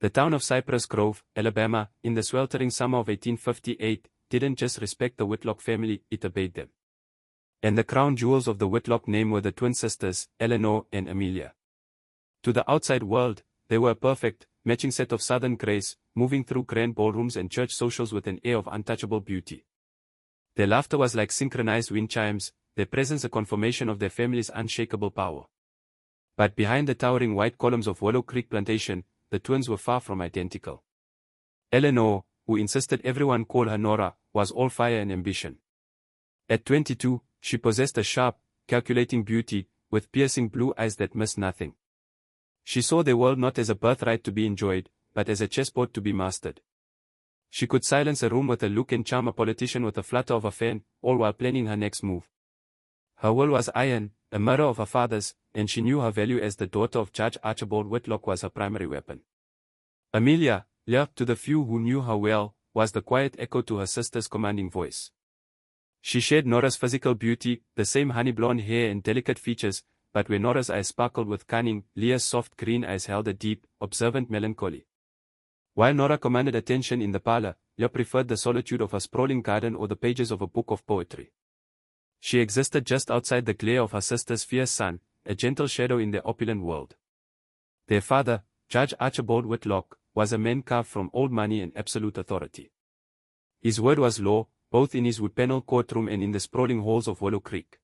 The town of Cypress Grove, Alabama, in the sweltering summer of 1858, didn't just respect the Whitlock family, it obeyed them. And the crown jewels of the Whitlock name were the twin sisters, Eleanor and Amelia. To the outside world, they were a perfect, matching set of Southern grace, moving through grand ballrooms and church socials with an air of untouchable beauty. Their laughter was like synchronized wind chimes, their presence a confirmation of their family's unshakable power. But behind the towering white columns of Willow Creek Plantation, the twins were far from identical. Eleanor, who insisted everyone call her Nora, was all fire and ambition. At 22, she possessed a sharp, calculating beauty, with piercing blue eyes that missed nothing. She saw the world not as a birthright to be enjoyed, but as a chessboard to be mastered. She could silence a room with a look and charm a politician with a flutter of a fan, all while planning her next move. Her will was iron, a mirror of her father's, and she knew her value as the daughter of Judge Archibald Whitlock was her primary weapon. Amelia, left to the few who knew her well, was the quiet echo to her sister's commanding voice. She shared Nora's physical beauty, the same honey blonde hair and delicate features, but where Nora's eyes sparkled with cunning, Leah's soft green eyes held a deep, observant melancholy. While Nora commanded attention in the parlor, Leah preferred the solitude of her sprawling garden or the pages of a book of poetry. She existed just outside the glare of her sister's fierce sun, a gentle shadow in their opulent world. Their father, Judge Archibald Whitlock, was a man carved from old money and absolute authority. His word was law, both in his wood-panel courtroom and in the sprawling halls of Willow Creek.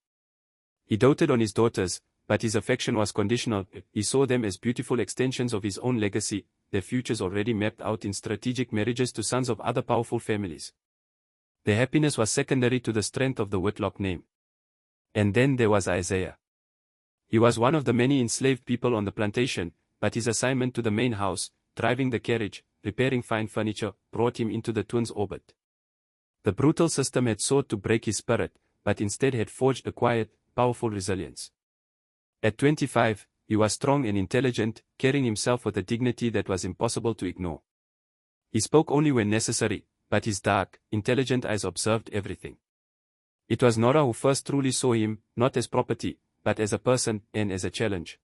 He doted on his daughters, but his affection was conditional. He saw them as beautiful extensions of his own legacy, their futures already mapped out in strategic marriages to sons of other powerful families. Their happiness was secondary to the strength of the Whitlock name. And then there was Isaiah. He was one of the many enslaved people on the plantation, but his assignment to the main house, driving the carriage, repairing fine furniture, brought him into the twins' orbit. The brutal system had sought to break his spirit, but instead had forged a quiet, powerful resilience. At 25, he was strong and intelligent, carrying himself with a dignity that was impossible to ignore. He spoke only when necessary, but his dark, intelligent eyes observed everything. It was Nora who first truly saw him, not as property, but as a person, and as a challenge.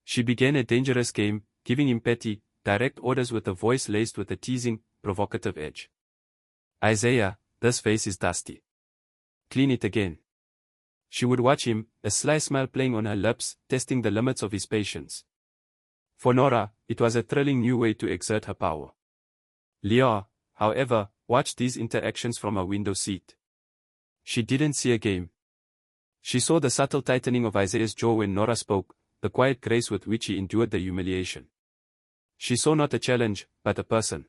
She began a dangerous game, giving him petty, direct orders with a voice laced with a teasing, provocative edge. Isaiah, this face is dusty. Clean it again. She would watch him, a sly smile playing on her lips, testing the limits of his patience. For Nora, it was a thrilling new way to exert her power. Leah, however, watched these interactions from her window seat. She didn't see a game. She saw the subtle tightening of Isaiah's jaw when Nora spoke, the quiet grace with which he endured the humiliation. She saw not a challenge, but a person.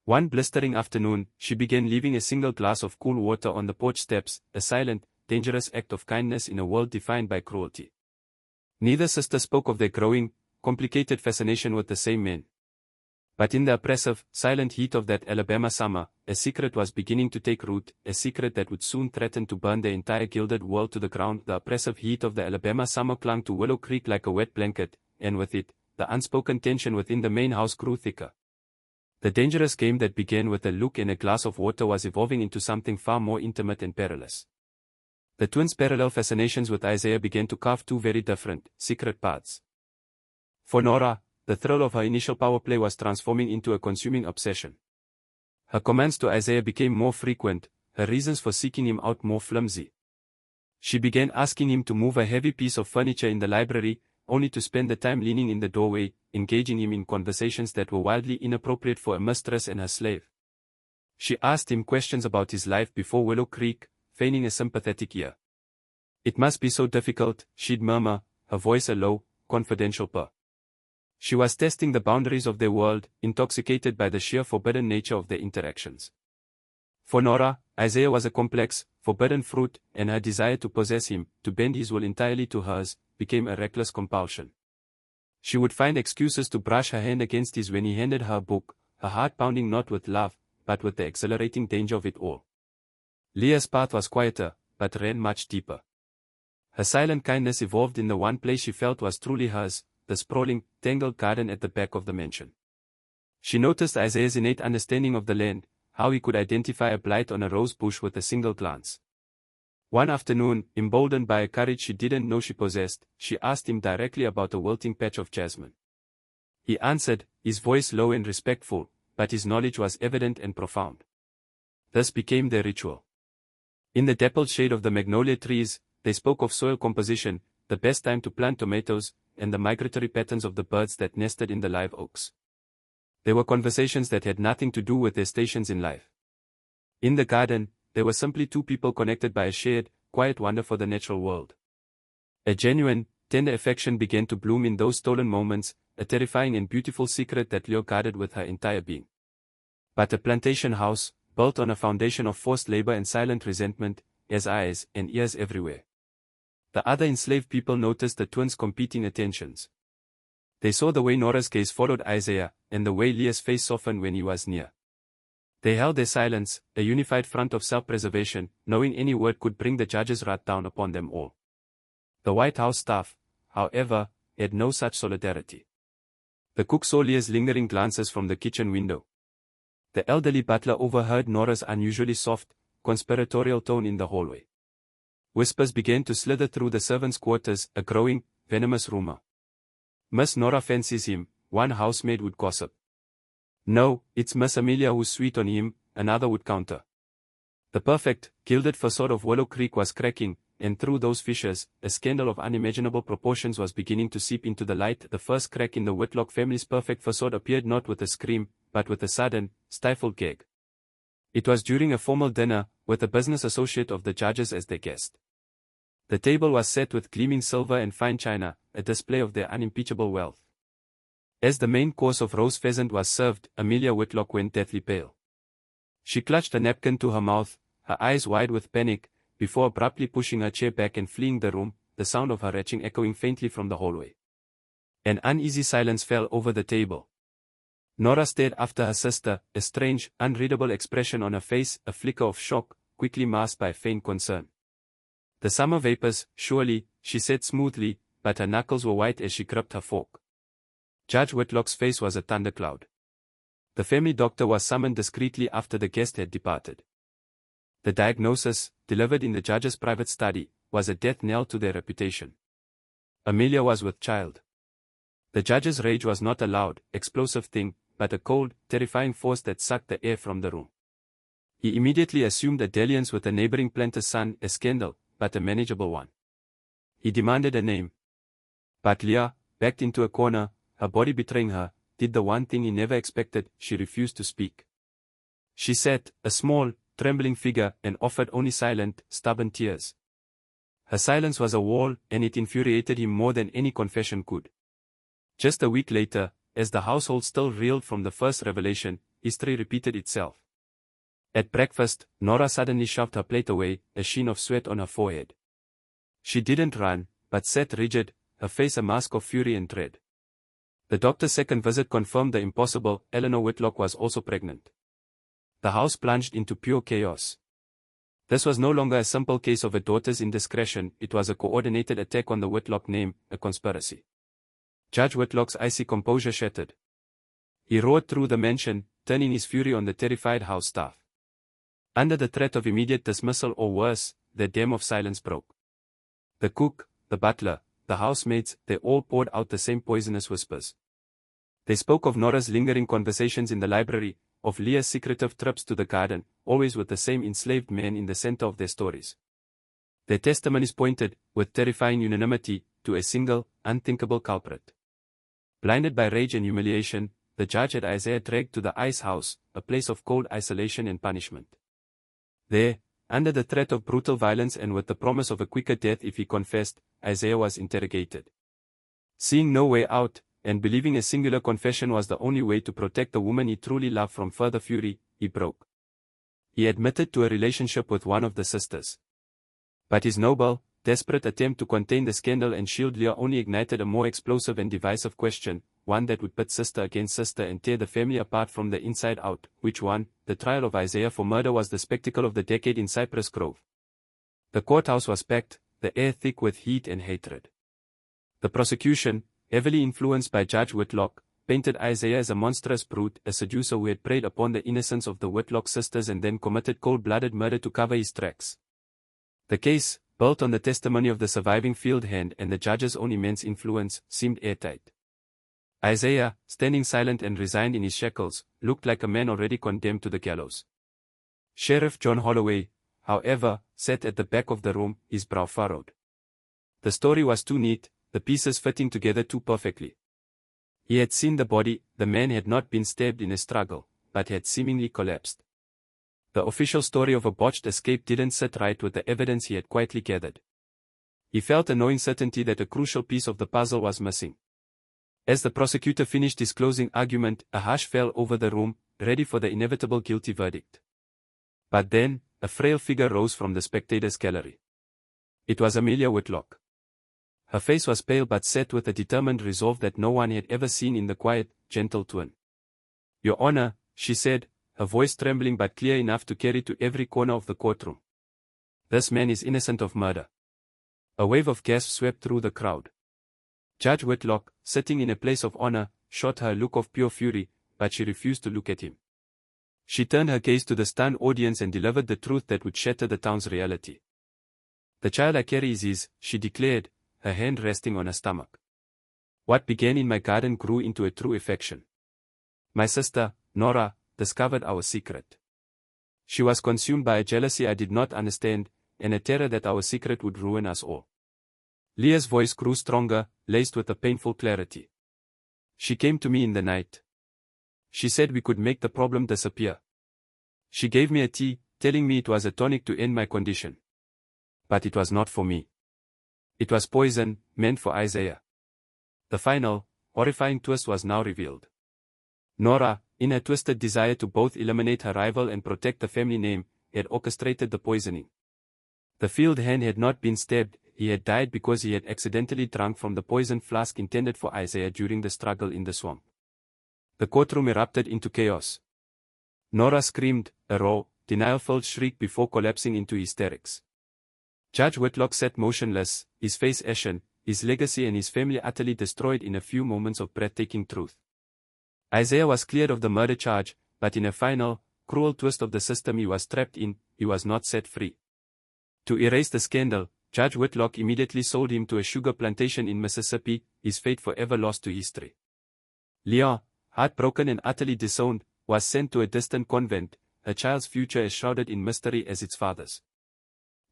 One blistering afternoon, she began leaving a single glass of cool water on the porch steps, a silent, dangerous act of kindness in a world defined by cruelty. Neither sister spoke of their growing, complicated fascination with the same men. But in the oppressive, silent heat of that Alabama summer, a secret was beginning to take root, a secret that would soon threaten to burn the entire gilded world to the ground. The oppressive heat of the Alabama summer clung to Willow Creek like a wet blanket, and with it, the unspoken tension within the main house grew thicker. The dangerous game that began with a look and a glass of water was evolving into something far more intimate and perilous. The twins' parallel fascinations with Isaiah began to carve two very different, secret paths. For Nora, the thrill of her initial power play was transforming into a consuming obsession. Her commands to Isaiah became more frequent, her reasons for seeking him out more flimsy. She began asking him to move a heavy piece of furniture in the library, only to spend the time leaning in the doorway, engaging him in conversations that were wildly inappropriate for a mistress and her slave. She asked him questions about his life before Willow Creek, feigning a sympathetic ear. "It must be so difficult," she'd murmur, her voice a low, confidential purr. She was testing the boundaries of their world, intoxicated by the sheer forbidden nature of their interactions. For Nora, Isaiah was a complex, forbidden fruit, and her desire to possess him, to bend his will entirely to hers, became a reckless compulsion. She would find excuses to brush her hand against his when he handed her a book, her heart pounding not with love, but with the exhilarating danger of it all. Leah's path was quieter, but ran much deeper. Her silent kindness evolved in the one place she felt was truly hers, the sprawling, tangled garden at the back of the mansion. She noticed Isaiah's innate understanding of the land, how he could identify a blight on a rose bush with a single glance. One afternoon, emboldened by a courage she didn't know she possessed, she asked him directly about a wilting patch of jasmine. He answered, his voice low and respectful, but his knowledge was evident and profound. This became their ritual. In the dappled shade of the magnolia trees, they spoke of soil composition, the best time to plant tomatoes, and the migratory patterns of the birds that nested in the live oaks. They were conversations that had nothing to do with their stations in life. In the garden, they were simply two people connected by a shared, quiet wonder for the natural world. A genuine, tender affection began to bloom in those stolen moments, a terrifying and beautiful secret that Leo guarded with her entire being. But a plantation house, built on a foundation of forced labor and silent resentment, has eyes and ears everywhere. The other enslaved people noticed the twins' competing attentions. They saw the way Nora's gaze followed Isaiah, and the way Leah's face softened when he was near. They held their silence, a unified front of self-preservation, knowing any word could bring the judge's wrath down upon them all. The White House staff, however, had no such solidarity. The cook saw Leah's lingering glances from the kitchen window. The elderly butler overheard Nora's unusually soft, conspiratorial tone in the hallway. Whispers began to slither through the servants' quarters, a growing, venomous rumor. Miss Nora fancies him, one housemaid would gossip. No, it's Miss Amelia who's sweet on him, another would counter. The perfect, gilded facade of Willow Creek was cracking, and through those fissures, a scandal of unimaginable proportions was beginning to seep into the light. The first crack in the Whitlock family's perfect facade appeared not with a scream, but with a sudden, stifled gag. It was during a formal dinner, with a business associate of the judges as their guest. The table was set with gleaming silver and fine china, a display of their unimpeachable wealth. As the main course of roast pheasant was served, Amelia Whitlock went deathly pale. She clutched a napkin to her mouth, her eyes wide with panic, before abruptly pushing her chair back and fleeing the room, the sound of her retching echoing faintly from the hallway. An uneasy silence fell over the table. Nora stared after her sister, a strange, unreadable expression on her face, a flicker of shock, quickly masked by faint concern. The summer vapors, surely, she said smoothly, but her knuckles were white as she gripped her fork. Judge Whitlock's face was a thundercloud. The family doctor was summoned discreetly after the guest had departed. The diagnosis, delivered in the judge's private study, was a death knell to their reputation. Amelia was with child. The judge's rage was not a loud, explosive thing, but a cold, terrifying force that sucked the air from the room. He immediately assumed a dalliance with a neighboring planter's son, a scandal, but a manageable one. He demanded a name. But Leah, backed into a corner, her body betraying her, did the one thing he never expected: she refused to speak. She sat, a small, trembling figure, and offered only silent, stubborn tears. Her silence was a wall, and it infuriated him more than any confession could. Just a week later, as the household still reeled from the first revelation, history repeated itself. At breakfast, Nora suddenly shoved her plate away, a sheen of sweat on her forehead. She didn't run, but sat rigid, her face a mask of fury and dread. The doctor's second visit confirmed the impossible: Eleanor Whitlock was also pregnant. The house plunged into pure chaos. This was no longer a simple case of a daughter's indiscretion, it was a coordinated attack on the Whitlock name, a conspiracy. Judge Whitlock's icy composure shattered. He roared through the mansion, turning his fury on the terrified house staff. Under the threat of immediate dismissal or worse, the dam of silence broke. The cook, the butler, the housemaids, they all poured out the same poisonous whispers. They spoke of Nora's lingering conversations in the library, of Leah's secretive trips to the garden, always with the same enslaved man in the center of their stories. Their testimonies pointed, with terrifying unanimity, to a single, unthinkable culprit. Blinded by rage and humiliation, the judge had Isaiah dragged to the ice house, a place of cold isolation and punishment. There, under the threat of brutal violence and with the promise of a quicker death if he confessed, Isaiah was interrogated. Seeing no way out, and believing a singular confession was the only way to protect the woman he truly loved from further fury, he broke. He admitted to a relationship with one of the sisters. But his noble, desperate attempt to contain the scandal and shield Leah only ignited a more explosive and divisive question, one that would pit sister against sister and tear the family apart from the inside out. Which one? The trial of Isaiah for murder was the spectacle of the decade in Cypress Grove. The courthouse was packed, the air thick with heat and hatred. The prosecution, heavily influenced by Judge Whitlock, painted Isaiah as a monstrous brute, a seducer who had preyed upon the innocence of the Whitlock sisters and then committed cold-blooded murder to cover his tracks. The case, built on the testimony of the surviving field hand and the judge's own immense influence, seemed airtight. Isaiah, standing silent and resigned in his shackles, looked like a man already condemned to the gallows. Sheriff John Holloway, however, sat at the back of the room, his brow furrowed. The story was too neat, the pieces fitting together too perfectly. He had seen the body. The man had not been stabbed in a struggle, but had seemingly collapsed. The official story of a botched escape didn't sit right with the evidence he had quietly gathered. He felt a gnawing certainty that a crucial piece of the puzzle was missing. As the prosecutor finished his closing argument, a hush fell over the room, ready for the inevitable guilty verdict. But then, a frail figure rose from the spectators' gallery. It was Amelia Whitlock. Her face was pale but set with a determined resolve that no one had ever seen in the quiet, gentle tone. "Your Honor," she said, her voice trembling but clear enough to carry to every corner of the courtroom. "This man is innocent of murder." A wave of gasps swept through the crowd. Judge Whitlock, sitting in a place of honor, shot her a look of pure fury, but she refused to look at him. She turned her gaze to the stunned audience and delivered the truth that would shatter the town's reality. "The child I carry is his," she declared, her hand resting on her stomach. "What began in my garden grew into a true affection. My sister, Nora, discovered our secret. She was consumed by a jealousy I did not understand, and a terror that our secret would ruin us all." Leah's voice grew stronger, laced with a painful clarity. "She came to me in the night. She said we could make the problem disappear. She gave me a tea, telling me it was a tonic to end my condition. But it was not for me. It was poison, meant for Isaiah." The final, horrifying twist was now revealed. Nora, in her twisted desire to both eliminate her rival and protect the family name, had orchestrated the poisoning. The field hand had not been stabbed, he had died because he had accidentally drunk from the poisoned flask intended for Isaiah during the struggle in the swamp. The courtroom erupted into chaos. Nora screamed, a raw, denial-filled shriek before collapsing into hysterics. Judge Whitlock sat motionless, his face ashen, his legacy and his family utterly destroyed in a few moments of breathtaking truth. Isaiah was cleared of the murder charge, but in a final, cruel twist of the system he was trapped in, he was not set free. To erase the scandal, Judge Whitlock immediately sold him to a sugar plantation in Mississippi, his fate forever lost to history. Leah, heartbroken and utterly disowned, was sent to a distant convent, her child's future as shrouded in mystery as its father's.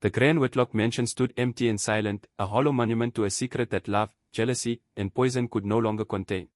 The grand Whitlock mansion stood empty and silent, a hollow monument to a secret that love, jealousy, and poison could no longer contain.